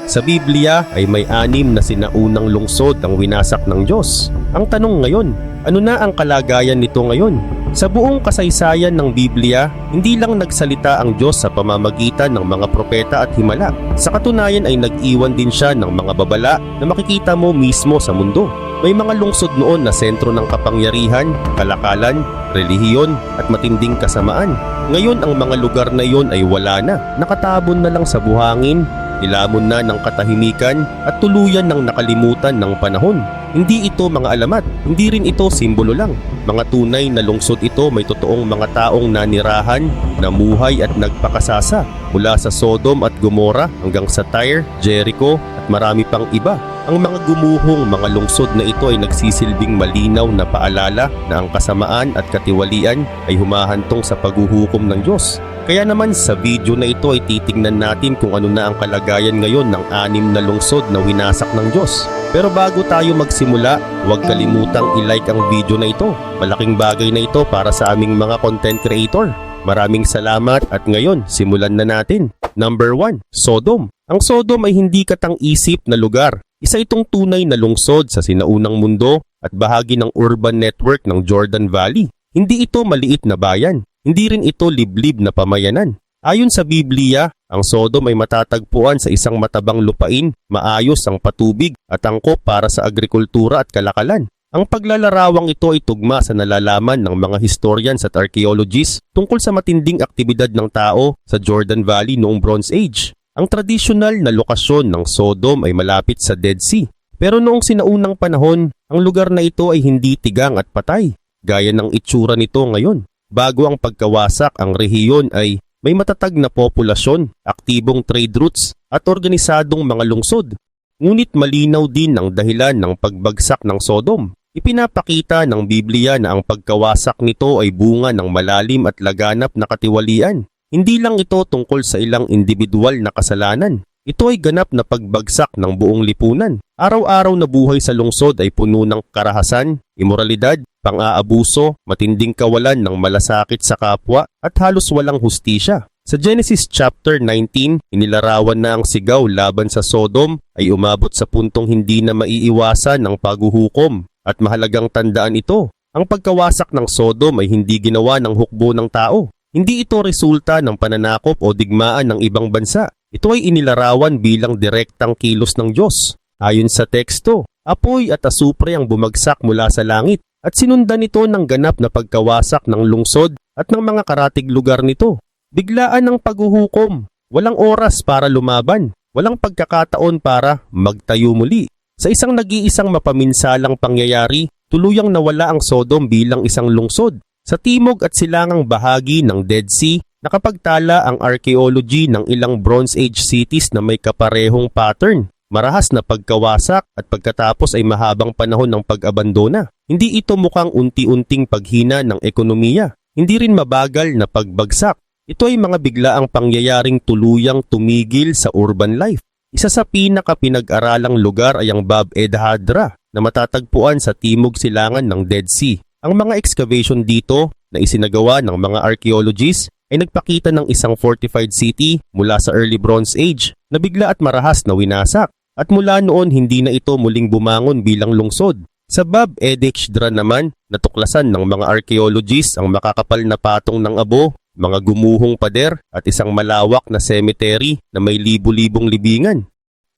Sa Biblia ay may 6 na sinaunang lungsod ang winasak ng Diyos. Ang tanong ngayon, ano na ang kalagayan nito ngayon? Sa buong kasaysayan ng Biblia, hindi lang nagsalita ang Diyos sa pamamagitan ng mga propeta at himala. Sa katunayan ay nag-iwan din siya ng mga babala na makikita mo mismo sa mundo. May mga lungsod noon na sentro ng kapangyarihan, kalakalan, relihiyon at matinding kasamaan. Ngayon ang mga lugar na iyon ay wala na, nakatabon na lang sa buhangin, nilamon na ng katahimikan at tuluyan ng nakalimutan ng panahon. Hindi ito mga alamat, hindi rin ito simbolo lang. Mga tunay na lungsod ito may totoong mga taong nanirahan, namuhay at nagpakasasa mula sa Sodom at Gomora hanggang sa Tyre, Jericho at marami pang iba. Ang mga gumuhong mga lungsod na ito ay nagsisilbing malinaw na paalala na ang kasamaan at katiwalian ay humahantong sa paghuhukom ng Diyos. Kaya naman sa video na ito ay titingnan natin kung ano na ang kalagayan ngayon ng 6 na lungsod na winasak ng Diyos. Pero bago tayo magsimula, huwag kalimutang i-like ang video na ito. Malaking bagay na ito para sa aming mga content creator. Maraming salamat at ngayon simulan na natin. Number 1, Sodom. Ang Sodom ay hindi katang-isip na lugar. Isa itong tunay na lungsod sa sinaunang mundo at bahagi ng urban network ng Jordan Valley. Hindi ito maliit na bayan. Hindi rin ito liblib na pamayanan. Ayon sa Biblia, ang Sodom ay matatagpuan sa isang matabang lupain, maayos ang patubig at angkop para sa agrikultura at kalakalan. Ang paglalarawang ito ay tugma sa nalalaman ng mga historians at archaeologists tungkol sa matinding aktibidad ng tao sa Jordan Valley noong Bronze Age. Ang tradisyonal na lokasyon ng Sodom ay malapit sa Dead Sea. Pero noong sinaunang panahon, ang lugar na ito ay hindi tigang at patay, gaya ng itsura nito ngayon. Bago ang pagkawasak, ang rehiyon ay may matatag na populasyon, aktibong trade routes at organisadong mga lungsod. Ngunit malinaw din ang dahilan ng pagbagsak ng Sodom. Ipinapakita ng Biblia na ang pagkawasak nito ay bunga ng malalim at laganap na katiwalian. Hindi lang ito tungkol sa ilang individual na kasalanan. Ito ay ganap na pagbagsak ng buong lipunan. Araw-araw na buhay sa lungsod ay puno ng karahasan, imoralidad, pang-aabuso, matinding kawalan ng malasakit sa kapwa at halos walang hustisya. Sa Genesis chapter 19, inilarawan na ang sigaw laban sa Sodom ay umabot sa puntong hindi na maiiwasan ng paghuhukom at mahalagang tandaan ito. Ang pagkawasak ng Sodom ay hindi ginawa ng hukbo ng tao. Hindi ito resulta ng pananakop o digmaan ng ibang bansa. Ito ay inilarawan bilang direktang kilos ng Diyos. Ayon sa teksto, apoy at asupre ang bumagsak mula sa langit at sinundan ito ng ganap na pagkawasak ng lungsod at ng mga karatig lugar nito. Biglaan ang paghuhukom, walang oras para lumaban, walang pagkakataon para magtayo muli. Sa isang nag-iisang mapaminsalang pangyayari, tuluyang nawala ang Sodom bilang isang lungsod. Sa timog at silangang bahagi ng Dead Sea, nakapagtala ang archaeology ng ilang Bronze Age cities na may kaparehong pattern. Marahas na pagkawasak at pagkatapos ay mahabang panahon ng pag-abandona. Hindi ito mukhang unti-unting paghina ng ekonomiya. Hindi rin mabagal na pagbagsak. Ito ay mga biglaang pangyayaring tuluyang tumigil sa urban life. Isa sa pinaka-pinag-aralang lugar ay ang Bab ed-Hadra na matatagpuan sa timog silangan ng Dead Sea. Ang mga excavation dito na isinagawa ng mga archaeologists ay nagpakita ng isang fortified city mula sa early Bronze Age na bigla at marahas na winasak at mula noon hindi na ito muling bumangon bilang lungsod. Sa Bab ed-Hadra naman, natuklasan ng mga archaeologists ang makakapal na patong ng abo, mga gumuhong pader at isang malawak na cemetery na may libu-libong libingan.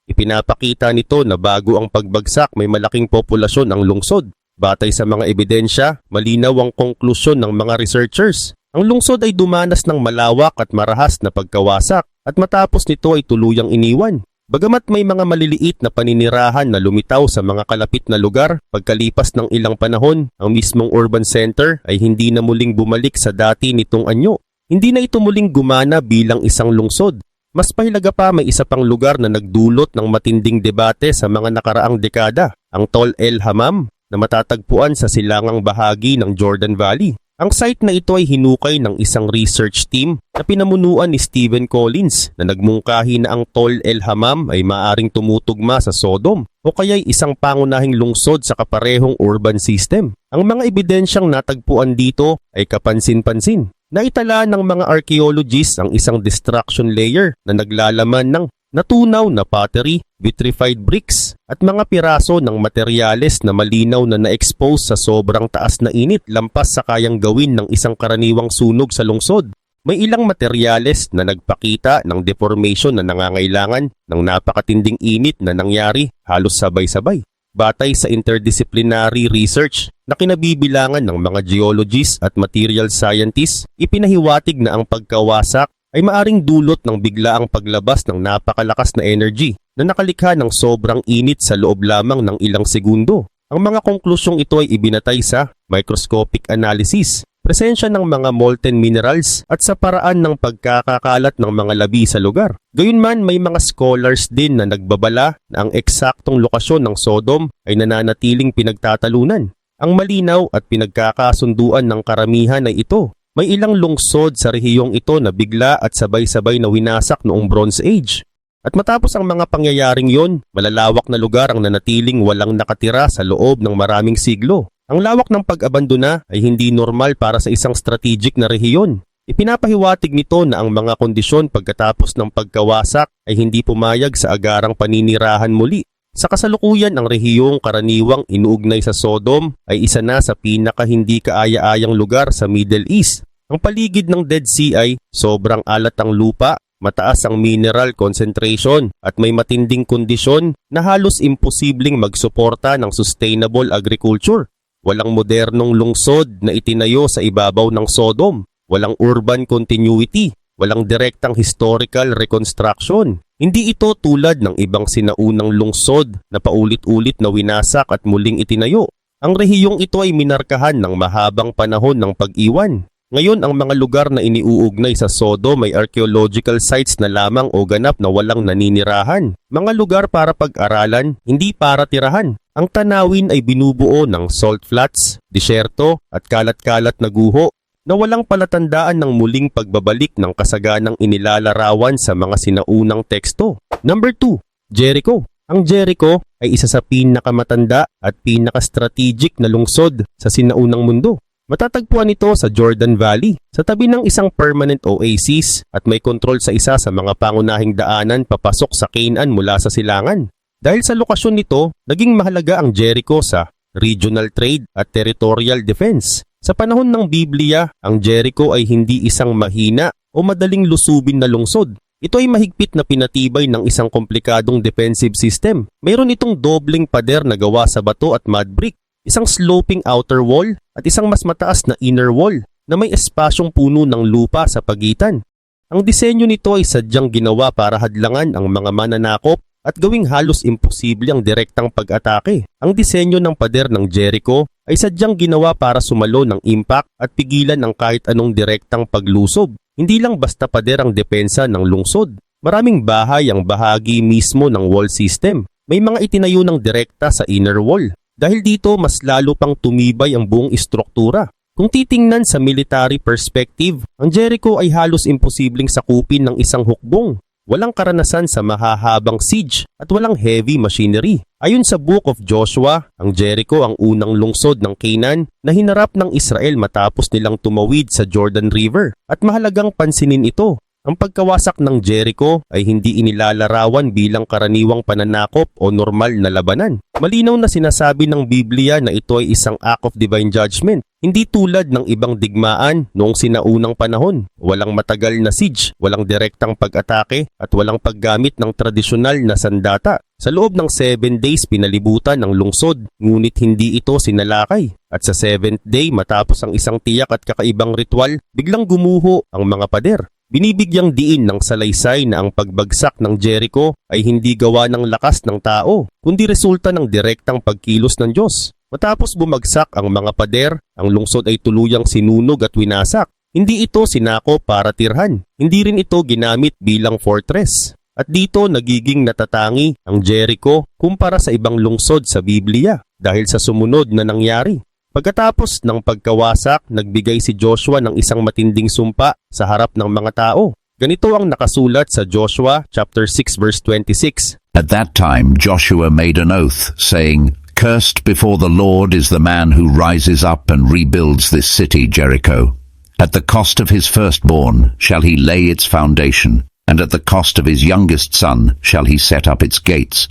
Ipinapakita nito na bago ang pagbagsak may malaking populasyon ang lungsod. Batay sa mga ebidensya, malinaw ang konklusyon ng mga researchers. Ang lungsod ay dumanas ng malawak at marahas na pagkawasak at matapos nito ay tuluyang iniwan. Bagamat may mga maliliit na paninirahan na lumitaw sa mga kalapit na lugar, pagkalipas ng ilang panahon, ang mismong urban center ay hindi na muling bumalik sa dati nitong anyo. Hindi na ito muling gumana bilang isang lungsod. Mas pahilaga pa may isa pang lugar na nagdulot ng matinding debate sa mga nakaraang dekada, ang Tol El Hammam, na matatagpuan sa silangang bahagi ng Jordan Valley. Ang site na ito ay hinukay ng isang research team na pinamunuan ni Stephen Collins na nagmungkahi na ang Tol El Hammam ay maaring tumutugma sa Sodom o kaya'y isang pangunahing lungsod sa kaparehong urban system. Ang mga ebidensyang natagpuan dito ay kapansin-pansin. Naitala ng mga archaeologists ang isang destruction layer na naglalaman ng natunaw na pottery, vitrified bricks, at mga piraso ng materyales na malinaw na na-expose sa sobrang taas na init lampas sa kayang gawin ng isang karaniwang sunog sa lungsod. May ilang materyales na nagpakita ng deformation na nangangailangan ng napakatinding init na nangyari halos sabay-sabay. Batay sa interdisciplinary research na kinabibilangan ng mga geologists at material scientists, ipinahiwatig na ang pagkawasak ay maaring dulot ng biglaang paglabas ng napakalakas na energy na nakalikha ng sobrang init sa loob lamang ng ilang segundo. Ang mga konklusyong ito ay ibinatay sa microscopic analysis, presensya ng mga molten minerals at sa paraan ng pagkakakalat ng mga labi sa lugar. Gayunman, may mga scholars din na nagbabala na ang eksaktong lokasyon ng Sodom ay nananatiling pinagtatalunan. Ang malinaw at pinagkakasunduan ng karamihan ay ito. May ilang lungsod sa rehiyong ito na bigla at sabay-sabay na winasak noong Bronze Age. At matapos ang mga pangyayaring yon, malalawak na lugar ang nanatiling walang nakatira sa loob ng maraming siglo. Ang lawak ng pag-abandona ay hindi normal para sa isang strategic na rehiyon. Ipinapahiwatig nito na ang mga kondisyon pagkatapos ng pagkawasak ay hindi pumayag sa agarang paninirahan muli. Sa kasalukuyan, ang rehiyong karaniwang inuugnay sa Sodom ay isa na sa pinaka hindi kaaya-ayang lugar sa Middle East. Ang paligid ng Dead Sea ay sobrang alat ang lupa, mataas ang mineral concentration at may matinding kondisyon na halos imposibleng magsuporta ng sustainable agriculture. Walang modernong lungsod na itinayo sa ibabaw ng Sodom, walang urban continuity, walang direktang historical reconstruction. Hindi ito tulad ng ibang sinaunang lungsod na paulit-ulit na winasak at muling itinayo. Ang rehiyong ito ay minarkahan ng mahabang panahon ng pag-iwan. Ngayon, ang mga lugar na iniuugnay sa Sodom ay archaeological sites na lamang o ganap na walang naninirahan. Mga lugar para pag-aralan, hindi para tirahan. Ang tanawin ay binubuo ng salt flats, disyerto at kalat-kalat na guho na walang palatandaan ng muling pagbabalik ng kasaganang inilalarawan sa mga sinaunang teksto. Number 2, Jericho. Ang Jericho ay isa sa pinakamatanda at pinaka-strategic na lungsod sa sinaunang mundo. Matatagpuan ito sa Jordan Valley, sa tabi ng isang permanent oasis at may kontrol sa isa sa mga pangunahing daanan papasok sa Canaan mula sa silangan. Dahil sa lokasyon nito, naging mahalaga ang Jericho sa regional trade at territorial defense. Sa panahon ng Biblia, ang Jericho ay hindi isang mahina o madaling lusubin na lungsod. Ito ay mahigpit na pinatibay ng isang komplikadong defensive system. Mayroon itong dobleng pader na gawa sa bato at mud brick, isang sloping outer wall at isang mas mataas na inner wall na may espasyong puno ng lupa sa pagitan. Ang disenyo nito ay sadyang ginawa para hadlangan ang mga mananakop at gawing halos imposible ang direktang pag-atake. Ang disenyo ng pader ng Jericho ay sadyang ginawa para sumalo ng impact at pigilan ang kahit anong direktang paglusob. Hindi lang basta pader ang depensa ng lungsod. Maraming bahay ang bahagi mismo ng wall system. May mga itinayo ng direkta sa inner wall. Dahil dito, mas lalo pang tumibay ang buong istruktura. Kung titingnan sa military perspective, ang Jericho ay halos imposibleng sakupin ng isang hukbong. Walang karanasan sa mahahabang siege at walang heavy machinery. Ayon sa Book of Joshua, ang Jericho ang unang lungsod ng Canaan na hinarap ng Israel matapos nilang tumawid sa Jordan River. At mahalagang pansinin ito, ang pagkawasak ng Jericho ay hindi inilalarawan bilang karaniwang pananakop o normal na labanan. Malinaw na sinasabi ng Biblia na ito ay isang act of divine judgment. Hindi tulad ng ibang digmaan noong sinaunang panahon. Walang matagal na siege, walang direktang pag-atake at walang paggamit ng tradisyonal na sandata. Sa loob ng 7 days pinalibutan ng lungsod, ngunit hindi ito sinalakay. At sa 7th day matapos ang isang tiyak at kakaibang ritual, biglang gumuho ang mga pader. Binibigyang diin ng salaysay na ang pagbagsak ng Jericho ay hindi gawa ng lakas ng tao, kundi resulta ng direktang pagkilos ng Diyos. Matapos bumagsak ang mga pader, ang lungsod ay tuluyang sinunog at winasak. Hindi ito sinako para tirhan. Hindi rin ito ginamit bilang fortress. At dito nagiging natatangi ang Jericho kumpara sa ibang lungsod sa Biblia dahil sa sumunod na nangyari. Pagkatapos ng pagkawasak, nagbigay si Joshua ng isang matinding sumpa sa harap ng mga tao. Ganito ang nakasulat sa Joshua chapter 6 verse 26. At that time Joshua made an oath, saying, "Cursed before the Lord is the man who rises up and rebuilds this city Jericho. At the cost of his firstborn shall he lay its foundation, and at the cost of his youngest son shall he set up its gates.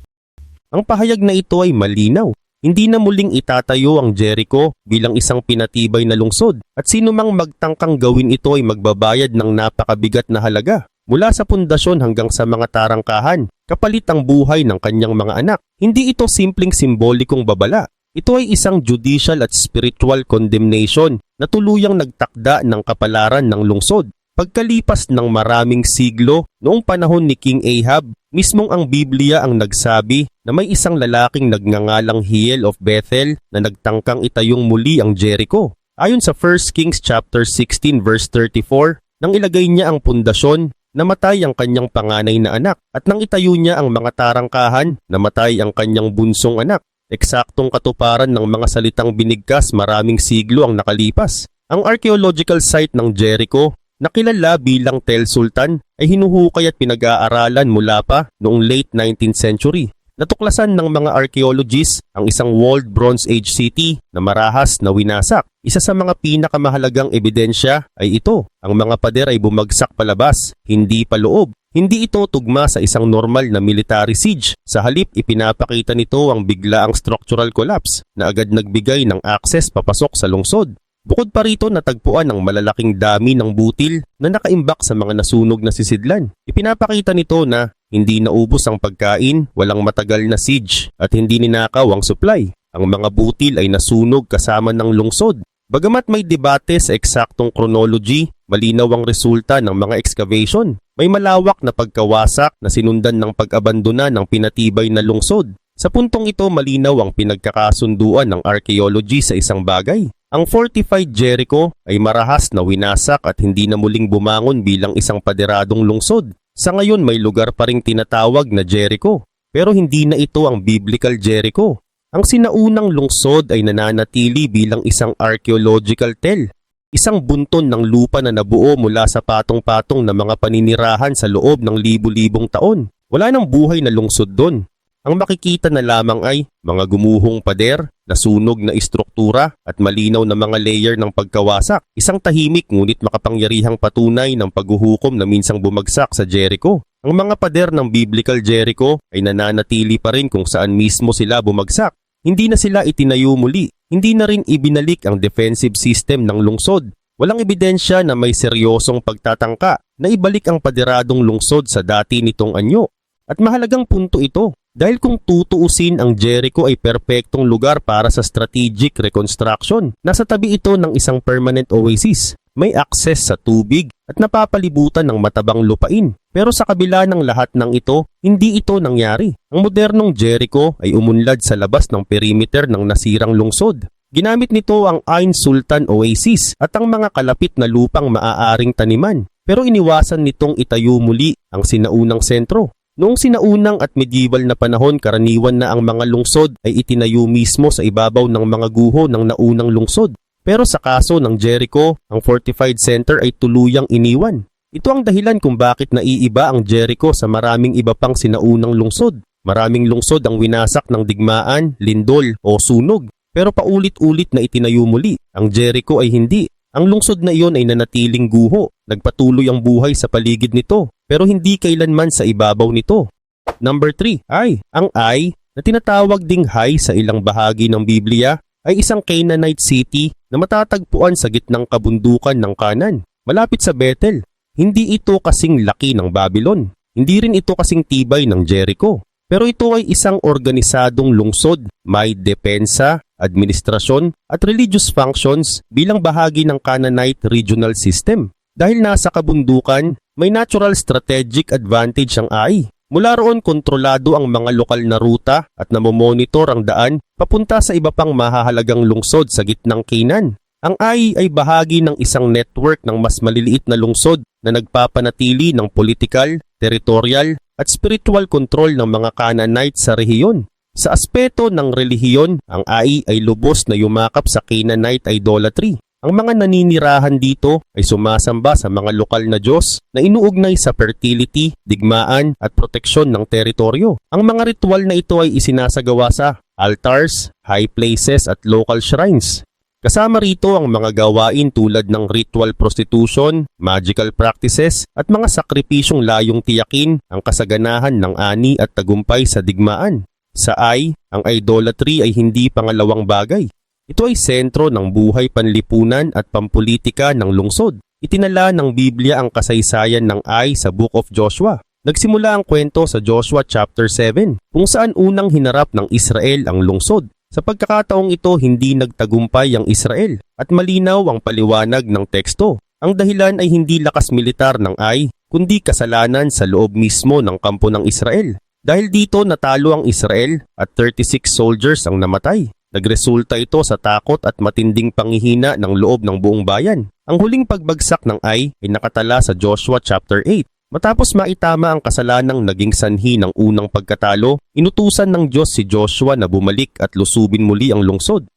Ang pahayag na ito ay malinaw. Hindi na muling itatayo ang Jericho bilang isang pinatibay na lungsod at sino mang magtangkang gawin ito ay magbabayad ng napakabigat na halaga. Mula sa pundasyon hanggang sa mga tarangkahan, kapalit ang buhay ng kanyang mga anak. Hindi ito simpleng simbolikong babala. Ito ay isang judicial at spiritual condemnation na tuluyang nagtakda ng kapalaran ng lungsod. Pagkalipas ng maraming siglo, noong panahon ni King Ahab, mismong ang Biblia ang nagsabi na may isang lalaking nagngangalang Hiel of Bethel na nagtangkang itayong muli ang Jericho. Ayon sa 1 Kings chapter 16 verse 34, nang ilagay niya ang pundasyon, namatay ang kanyang panganay na anak at nang itayo niya ang mga tarangkahan, namatay ang kanyang bunsong anak. Eksaktong katuparan ng mga salitang binigkas maraming siglo ang nakalipas. Ang archaeological site ng Jericho na kilala bilang Tel Sultan ay hinuhukay at pinag-aaralan mula pa noong late 19th century. Natuklasan ng mga archaeologists ang isang walled Bronze Age city na marahas na winasak. Isa sa mga pinakamahalagang ebidensya ay ito. Ang mga pader ay bumagsak palabas, hindi pa loob. Hindi ito tugma sa isang normal na military siege. Sa halip, ipinapakita nito ang biglaang structural collapse na agad nagbigay ng access papasok sa lungsod. Bukod pa rito, natagpuan ang malalaking dami ng butil na nakaimbak sa mga nasunog na sisidlan. Ipinapakita nito na hindi naubos ang pagkain, walang matagal na siege at hindi ninakaw ang supply. Ang mga butil ay nasunog kasama ng lungsod. Bagamat may debate sa eksaktong chronology, malinaw ang resulta ng mga excavation. May malawak na pagkawasak na sinundan ng pag-abandona ng pinatibay na lungsod. Sa puntong ito, malinaw ang pinagkakasunduan ng archaeology sa isang bagay. Ang fortified Jericho ay marahas na winasak at hindi na muling bumangon bilang isang paderadong lungsod. Sa ngayon may lugar pa ring tinatawag na Jericho, pero hindi na ito ang biblical Jericho. Ang sinaunang lungsod ay nananatili bilang isang archaeological tell, isang bunton ng lupa na nabuo mula sa patong-patong na mga paninirahan sa loob ng libu-libong taon. Wala nang buhay na lungsod doon. Ang makikita na lamang ay mga gumuhong pader, nasunog na istruktura at malinaw na mga layer ng pagkawasak. Isang tahimik ngunit makapangyarihang patunay ng paghuhukom na minsang bumagsak sa Jericho. Ang mga pader ng biblical Jericho ay nananatili pa rin kung saan mismo sila bumagsak. Hindi na sila itinayo muli. Hindi na rin ibinalik ang defensive system ng lungsod. Walang ebidensya na may seryosong pagtatangka na ibalik ang paderadong lungsod sa dati nitong anyo. At mahalagang punto ito. Dahil kung tutuusin, ang Jericho ay perpektong lugar para sa strategic reconstruction. Nasa tabi ito ng isang permanent oasis. May access sa tubig at napapalibutan ng matabang lupain. Pero sa kabila ng lahat ng ito, hindi ito nangyari. Ang modernong Jericho ay umunlad sa labas ng perimeter ng nasirang lungsod. Ginamit nito ang Ain Sultan Oasis at ang mga kalapit na lupang maaaring taniman. Pero iniwasan nitong itayo muli ang sinaunang sentro. Noong sinaunang at medieval na panahon, karaniwan na ang mga lungsod ay itinayo mismo sa ibabaw ng mga guho ng naunang lungsod. Pero sa kaso ng Jericho, ang fortified center ay tuluyang iniwan. Ito ang dahilan kung bakit naiiba ang Jericho sa maraming iba pang sinaunang lungsod. Maraming lungsod ang winasak ng digmaan, lindol o sunog. Pero paulit-ulit na itinayo muli. Ang Jericho ay hindi. Ang lungsod na iyon ay nanatiling guho. Nagpatuloy ang buhay sa paligid nito, pero hindi kailanman sa ibabaw nito. Number 3, Ai. Ang Ai, na tinatawag ding Hai sa ilang bahagi ng Biblia, ay isang Canaanite city na matatagpuan sa gitnang kabundukan ng Canaan, malapit sa Bethel. Hindi ito kasing laki ng Babylon. Hindi rin ito kasing tibay ng Jericho. Pero ito ay isang organisadong lungsod, may depensa, administrasyon at religious functions bilang bahagi ng Canaanite regional system. Dahil nasa kabundukan, may natural strategic advantage ang Ai. Mula roon kontrolado ang mga lokal na ruta at namomonitor ang daan papunta sa iba pang mahahalagang lungsod sa gitnang Canaan. Ang Ai ay bahagi ng isang network ng mas maliliit na lungsod na nagpapanatili ng political, territorial at spiritual control ng mga Canaanite sa rehiyon. Sa aspeto ng relihiyon, ang Ai ay lubos na yumakap sa Canaanite idolatry. Ang mga naninirahan dito ay sumasamba sa mga lokal na Diyos na inuugnay sa fertility, digmaan at proteksyon ng teritoryo. Ang mga ritual na ito ay isinasagawa sa altars, high places at local shrines. Kasama rito ang mga gawain tulad ng ritual prostitution, magical practices at mga sakripisyong layong tiyakin ang kasaganahan ng ani at tagumpay sa digmaan. Sa Ai, ang idolatry ay hindi pangalawang bagay. Ito ay sentro ng buhay panlipunan at pampolitika ng lungsod. Itinala ng Biblia ang kasaysayan ng Ai sa Book of Joshua. Nagsimula ang kwento sa Joshua chapter 7 kung saan unang hinarap ng Israel ang lungsod. Sa pagkakataong ito, hindi nagtagumpay ang Israel at malinaw ang paliwanag ng teksto. Ang dahilan ay hindi lakas militar ng Ai, kundi kasalanan sa loob mismo ng kampo ng Israel. Dahil dito natalo ang Israel at 36 soldiers ang namatay. Nagresulta ito sa takot at matinding panghihina ng loob ng buong bayan. Ang huling pagbagsak ng Ai ay nakatala sa Joshua chapter 8. Matapos maitama ang kasalanang naging sanhi ng unang pagkatalo, inutusan ng Diyos si Joshua na bumalik at lusubin muli ang lungsod.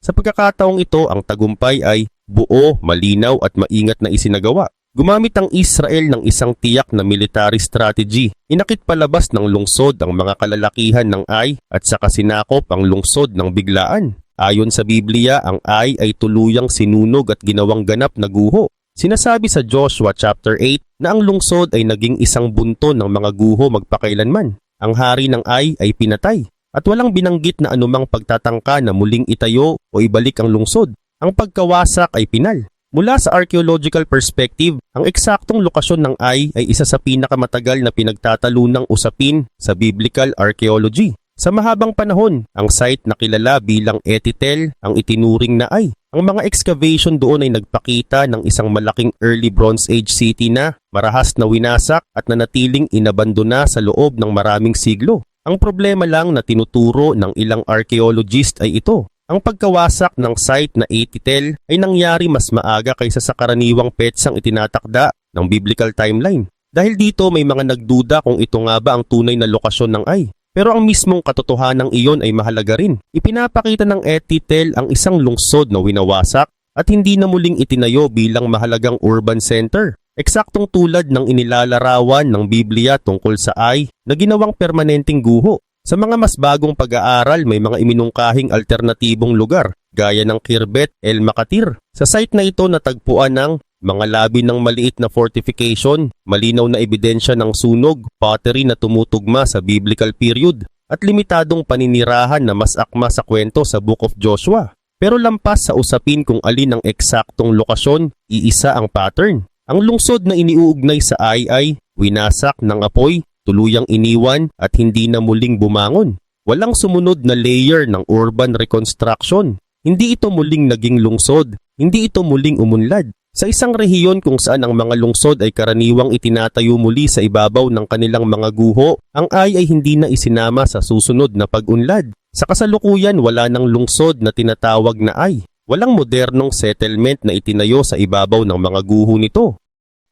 Sa pagkakataong ito, ang tagumpay ay buo, malinaw at maingat na isinagawa. Gumamit ang Israel ng isang tiyak na military strategy. Inakit palabas ng lungsod ang mga kalalakihan ng Ai at saka sinakop ang lungsod ng biglaan. Ayon sa Biblia, ang Ai ay tuluyang sinunog at ginawang ganap na guho. Sinasabi sa Joshua chapter 8 na ang lungsod ay naging isang bunto ng mga guho magpakailanman. Ang hari ng Ai ay pinatay at walang binanggit na anumang pagtatangka na muling itayo o ibalik ang lungsod. Ang pagkawasak ay pinal. Mula sa archaeological perspective, ang eksaktong lokasyon ng Ai ay isa sa pinakamatagal na pinagtatalunang usapin sa biblical archaeology. Sa mahabang panahon, ang site na kilala bilang Etitel ang itinuring na Ai. Ang mga excavation doon ay nagpakita ng isang malaking early Bronze Age city na marahas na winasak at nanatiling inabandona sa loob ng maraming siglo. Ang problema lang na tinuturo ng ilang archaeologist ay ito. Ang pagkawasak ng site na Etitel ay nangyari mas maaga kaysa sa karaniwang petsang itinatakda ng biblical timeline. Dahil dito may mga nagduda kung ito nga ba ang tunay na lokasyon ng Ai. Pero ang mismong katotohanan iyon ay mahalaga rin. Ipinapakita ng Etitel ang isang lungsod na winawasak at hindi na muling itinayo bilang mahalagang urban center. Eksaktong tulad ng inilalarawan ng Biblia tungkol sa Ai na ginawang permanenteng guho. Sa mga mas bagong pag-aaral, may mga iminungkahing alternatibong lugar gaya ng Khirbet El Makatir. Sa site na ito natagpuan ng mga labi ng maliit na fortification, malinaw na ebidensya ng sunog, pottery na tumutugma sa biblical period, at limitadong paninirahan na mas akma sa kwento sa Book of Joshua. Pero lampas sa usapin kung alin ang eksaktong lokasyon, iisa ang pattern. Ang lungsod na iniuugnay sa Ai ay winasak ng apoy, tuluyang iniwan at hindi na muling bumangon. Walang sumunod na layer ng urban reconstruction. Hindi ito muling naging lungsod, hindi ito muling umunlad. Sa isang rehiyon kung saan ang mga lungsod ay karaniwang itinatayo muli sa ibabaw ng kanilang mga guho, ang Ai ay hindi na isinama sa susunod na pag-unlad. Sa kasalukuyan, wala ng lungsod na tinatawag na Ai. Walang modernong settlement na itinayo sa ibabaw ng mga guho nito.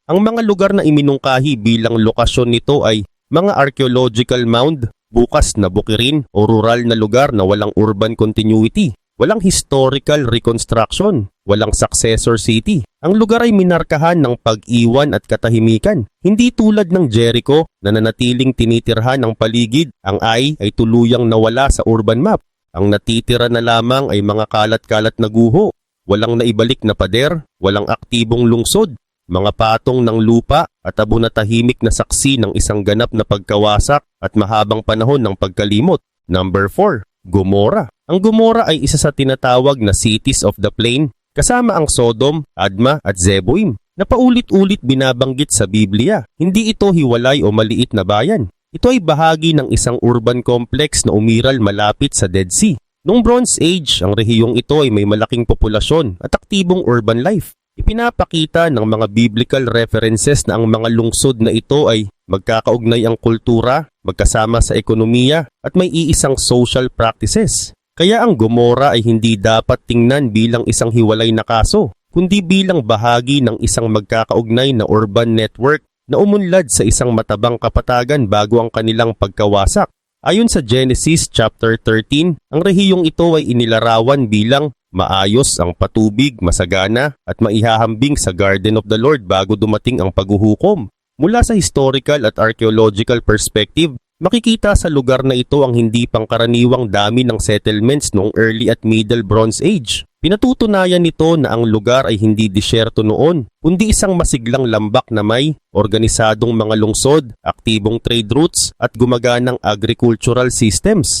Ang mga lugar na iminungkahi bilang lokasyon nito ay mga archaeological mound, bukas na bukirin o rural na lugar na walang urban continuity. Walang historical reconstruction, walang successor city. Ang lugar ay minarkahan ng pag-iwan at katahimikan. Hindi tulad ng Jericho na nanatiling tinitirhan ng paligid, ang Ai ay tuluyang nawala sa urban map. Ang natitira na lamang ay mga kalat-kalat na guho. Walang naibalik na pader, walang aktibong lungsod, mga patong ng lupa at abo na tahimik na saksi ng isang ganap na pagkawasak at mahabang panahon ng pagkalimot. Number 4. Gomora. Ang Gomora ay isa sa tinatawag na cities of the plain, kasama ang Sodom, Adma at Zeboim, na paulit-ulit binabanggit sa Biblia. Hindi ito hiwalay o maliit na bayan. Ito ay bahagi ng isang urban complex na umiral malapit sa Dead Sea. Noong Bronze Age, ang rehiyong ito ay may malaking populasyon at aktibong urban life. Ipinapakita ng mga biblical references na ang mga lungsod na ito ay magkakaugnay ang kultura, magkasama sa ekonomiya at may iisang social practices. Kaya ang Gomora ay hindi dapat tingnan bilang isang hiwalay na kaso, kundi bilang bahagi ng isang magkakaugnay na urban network na umunlad sa isang matabang kapatagan bago ang kanilang pagkawasak. Ayon sa Genesis chapter 13, ang rehiyong ito ay inilarawan bilang maayos ang patubig, masagana at maihahambing sa Garden of the Lord bago dumating ang paghuhukom. Mula sa historical at archaeological perspective, makikita sa lugar na ito ang hindi pangkaraniwang dami ng settlements noong early at middle Bronze Age. Pinatutunayan nito na ang lugar ay hindi disyerto noon, kundi isang masiglang lambak na may organisadong mga lungsod, aktibong trade routes at gumaganang agricultural systems.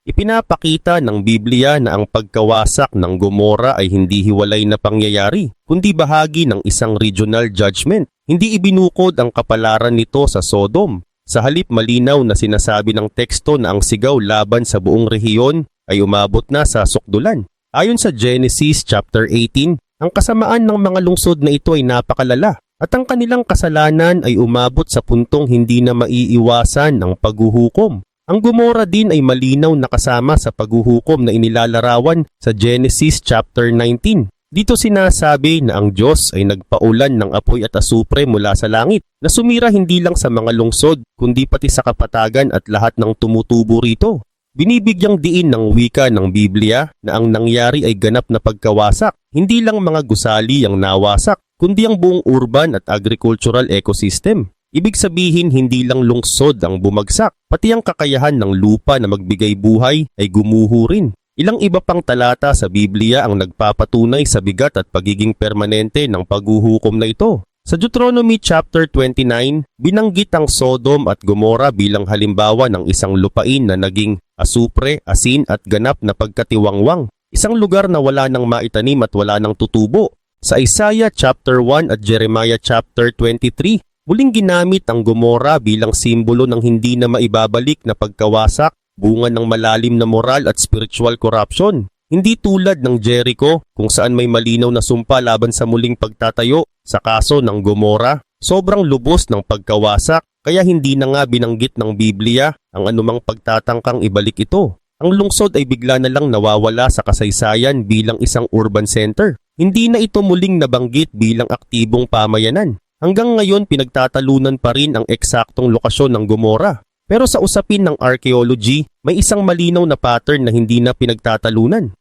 Ipinapakita ng Biblia na ang pagkawasak ng Gomora ay hindi hiwalay na pangyayari, kundi bahagi ng isang regional judgment. Hindi ibinukod ang kapalaran nito sa Sodom. Sa halip, malinaw na sinasabi ng teksto na ang sigaw laban sa buong rehiyon ay umabot na sa sukdulan. Ayon sa Genesis chapter 18, ang kasamaan ng mga lungsod na ito ay napakalala at ang kanilang kasalanan ay umabot sa puntong hindi na maiiwasan ang paghuhukom. Ang Gomora din ay malinaw na kasama sa paghuhukom na inilalarawan sa Genesis chapter 19. Dito sinasabi na ang Diyos ay nagpaulan ng apoy at asupre mula sa langit na sumira hindi lang sa mga lungsod kundi pati sa kapatagan at lahat ng tumutubo rito. Binibigyang diin ng wika ng Biblia na ang nangyari ay ganap na pagkawasak. Hindi lang mga gusali ang nawasak kundi ang buong urban at agricultural ecosystem. Ibig sabihin hindi lang lungsod ang bumagsak, pati ang kakayahan ng lupa na magbigay buhay ay gumuho rin. Ilang iba pang talata sa Biblia ang nagpapatunay sa bigat at pagiging permanente ng paghuhukom na ito. Sa Deuteronomy chapter 29, binanggit ang Sodom at Gomora bilang halimbawa ng isang lupain na naging asupre, asin at ganap na pagkatiwangwang. Isang lugar na wala nang maitanim at wala nang tutubo. Sa Isaiah chapter 1 at Jeremiah chapter 23, muling ginamit ang Gomora bilang simbolo ng hindi na maibabalik na pagkawasak, bunga ng malalim na moral at spiritual corruption. Hindi tulad ng Jericho kung saan may malinaw na sumpa laban sa muling pagtatayo. Sa kaso ng Gomora, sobrang lubos ng pagkawasak kaya hindi na nga binanggit ng Biblia ang anumang pagtatangkang ibalik ito. Ang lungsod ay bigla na lang nawawala sa kasaysayan bilang isang urban center. Hindi na ito muling nabanggit bilang aktibong pamayanan. Hanggang ngayon pinagtatalunan pa rin ang eksaktong lokasyon ng Gomora. Pero sa usapin ng archaeology, may isang malinaw na pattern na hindi na pinagtatalunan.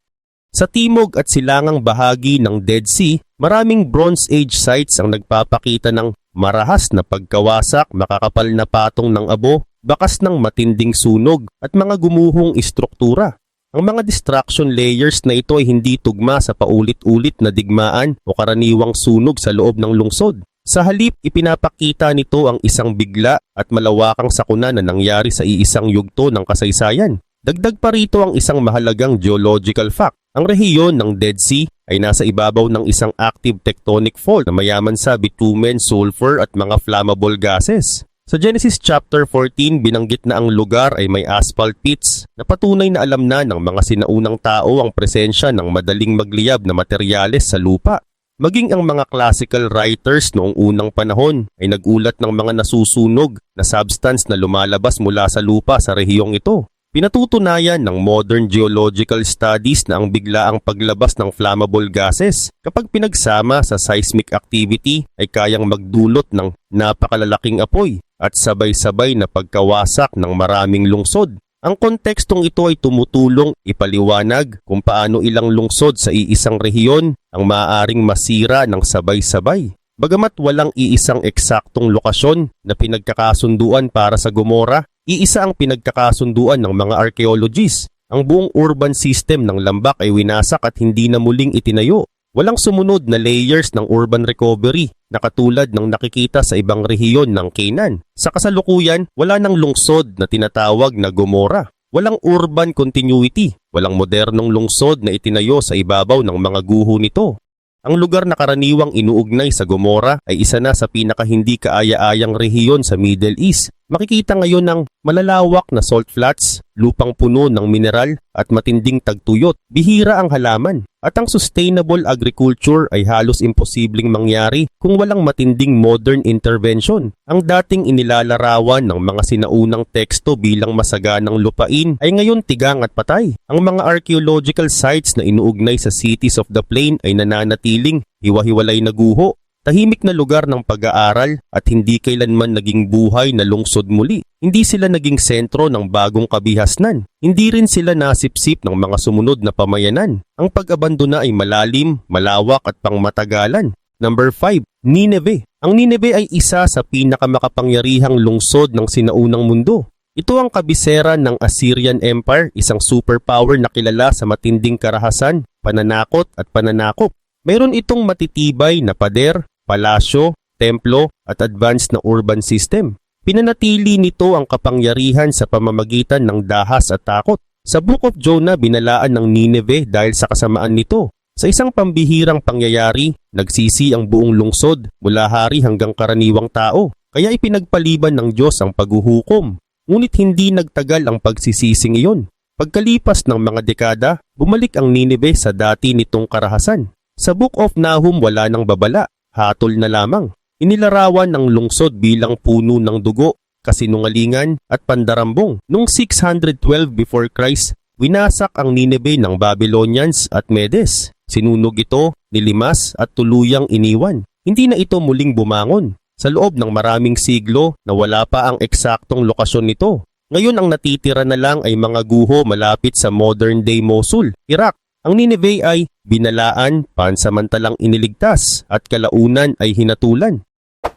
Sa timog at silangang bahagi ng Dead Sea, maraming Bronze Age sites ang nagpapakita ng marahas na pagkawasak, makakapal na patong ng abo, bakas ng matinding sunog at mga gumuhong istruktura. Ang mga destruction layers na ito ay hindi tugma sa paulit-ulit na digmaan o karaniwang sunog sa loob ng lungsod. Sa halip, ipinapakita nito ang isang bigla at malawakang sakuna na nangyari sa iisang yugto ng kasaysayan. Dagdag pa rito ang isang mahalagang geological fact. Ang rehiyon ng Dead Sea ay nasa ibabaw ng isang active tectonic fault na mayaman sa bitumen, sulfur at mga flammable gases. Sa Genesis chapter 14, binanggit na ang lugar ay may asphalt pits na patunay na alam na ng mga sinaunang tao ang presensya ng madaling magliyab na materyales sa lupa. Maging ang mga classical writers noong unang panahon ay nagulat ng mga nasusunog na substance na lumalabas mula sa lupa sa rehiyong ito. Pinatutunayan ng modern geological studies na ang biglaang paglabas ng flammable gases kapag pinagsama sa seismic activity ay kayang magdulot ng napakalalaking apoy at sabay-sabay na pagkawasak ng maraming lungsod. Ang kontekstong ito ay tumutulong ipaliwanag kung paano ilang lungsod sa iisang rehiyon ang maaaring masira ng sabay-sabay. Bagamat walang iisang eksaktong lokasyon na pinagkakasunduan para sa Gomora, iisa ang pinagkakasunduan ng mga archaeologists. Ang buong urban system ng lambak ay winasak at hindi na muling itinayo. Walang sumunod na layers ng urban recovery na katulad ng nakikita sa ibang rehiyon ng Canaan. Sa kasalukuyan, wala nang lungsod na tinatawag na Gomora. Walang urban continuity. Walang modernong lungsod na itinayo sa ibabaw ng mga guho nito. Ang lugar na karaniwang inuugnay sa Gomora ay isa na sa pinakahindi kaaya-ayang rehiyon sa Middle East. Makikita ngayon ng malalawak na salt flats, lupang puno ng mineral at matinding tagtuyot. Bihira ang halaman at ang sustainable agriculture ay halos imposibleng mangyari kung walang matinding modern intervention. Ang dating inilalarawan ng mga sinaunang teksto bilang masaganang lupain ay ngayon tigang at patay. Ang mga archaeological sites na inuugnay sa cities of the plain ay nananatiling hiwa-hiwalay na guho. Tahimik na lugar ng pag-aaral at hindi kailanman naging buhay na lungsod muli. Hindi sila naging sentro ng bagong kabihasnan. Hindi rin sila nasipsip ng mga sumunod na pamayanan. Ang pag-abandona ay malalim, malawak at pangmatagalan. Number 5, Nineveh. Ang Nineveh ay isa sa pinakamakapangyarihang lungsod ng sinaunang mundo. Ito ang kabisera ng Assyrian Empire, isang superpower na kilala sa matinding karahasan, pananakot at pananakop. Mayroon itong matitibay na pader, palasyo, templo at advanced na urban system. Pinanatili nito ang kapangyarihan sa pamamagitan ng dahas at takot. Sa Book of Jonah, binalaan ng Nineveh dahil sa kasamaan nito. Sa isang pambihirang pangyayari, nagsisi ang buong lungsod mula hari hanggang karaniwang tao. Kaya ipinagpaliban ng Diyos ang paghuhukom. Ngunit hindi nagtagal ang pagsisising iyon. Pagkalipas ng mga dekada, bumalik ang Nineveh sa dati nitong karahasan. Sa Book of Nahum wala nang babala, hatol na lamang. Inilarawan ng lungsod bilang puno ng dugo, kasinungalingan at pandarambong. Noong 612 before Christ, winasak ang Nineveh ng Babylonians at Medes. Sinunog ito, nilimas at tuluyang iniwan. Hindi na ito muling bumangon. Sa loob ng maraming siglo na wala pa ang eksaktong lokasyon nito. Ngayon ang natitira na lang ay mga guho malapit sa modern-day Mosul, Iraq. Ang Nineveh ay binalaan, pansamantalang iniligtas at kalaunan ay hinatulan.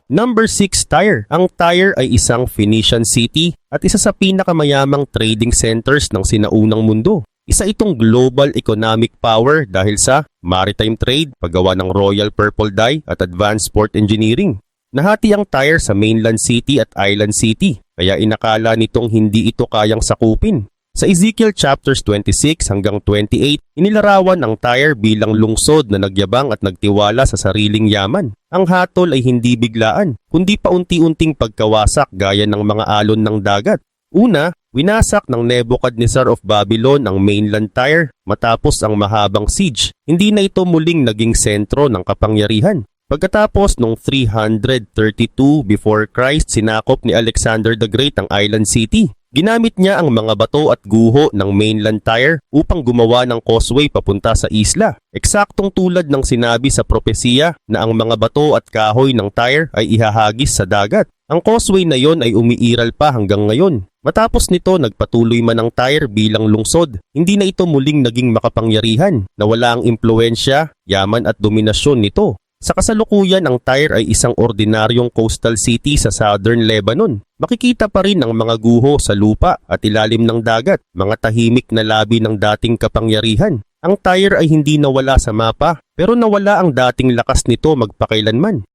Number 6, Tyre. Ang Tyre ay isang Phoenician city at isa sa pinakamayamang trading centers ng sinaunang mundo. Isa itong global economic power dahil sa maritime trade, paggawa ng Royal Purple Dye at advanced port engineering. Nahati ang Tyre sa mainland city at island city, kaya inakala nitong hindi ito kayang sakupin. Sa Ezekiel chapters 26 hanggang 28, inilarawan ang Tyre bilang lungsod na nagyabang at nagtiwala sa sariling yaman. Ang hatol ay hindi biglaan, kundi paunti-unting pagkawasak gaya ng mga alon ng dagat. Una, winasak ng Nebuchadnezzar of Babylon ang mainland Tyre matapos ang mahabang siege. Hindi na ito muling naging sentro ng kapangyarihan. Pagkatapos noong 332 before Christ, sinakop ni Alexander the Great ang island city. Ginamit niya ang mga bato at guho ng mainland Tyre upang gumawa ng causeway papunta sa isla. Eksaktong tulad ng sinabi sa propesiya na ang mga bato at kahoy ng Tyre ay ihahagis sa dagat. Ang causeway na yon ay umiiral pa hanggang ngayon. Matapos nito, nagpatuloy man ang Tyre bilang lungsod. Hindi na ito muling naging makapangyarihan. Nawala ang impluensya, yaman at dominasyon nito. Sa kasalukuyan, ang Tyre ay isang ordinaryong coastal city sa southern Lebanon. Makikita pa rin ang mga guho sa lupa at ilalim ng dagat, mga tahimik na labi ng dating kapangyarihan. Ang Tyre ay hindi nawala sa mapa, pero nawala ang dating lakas nito magpakailanman.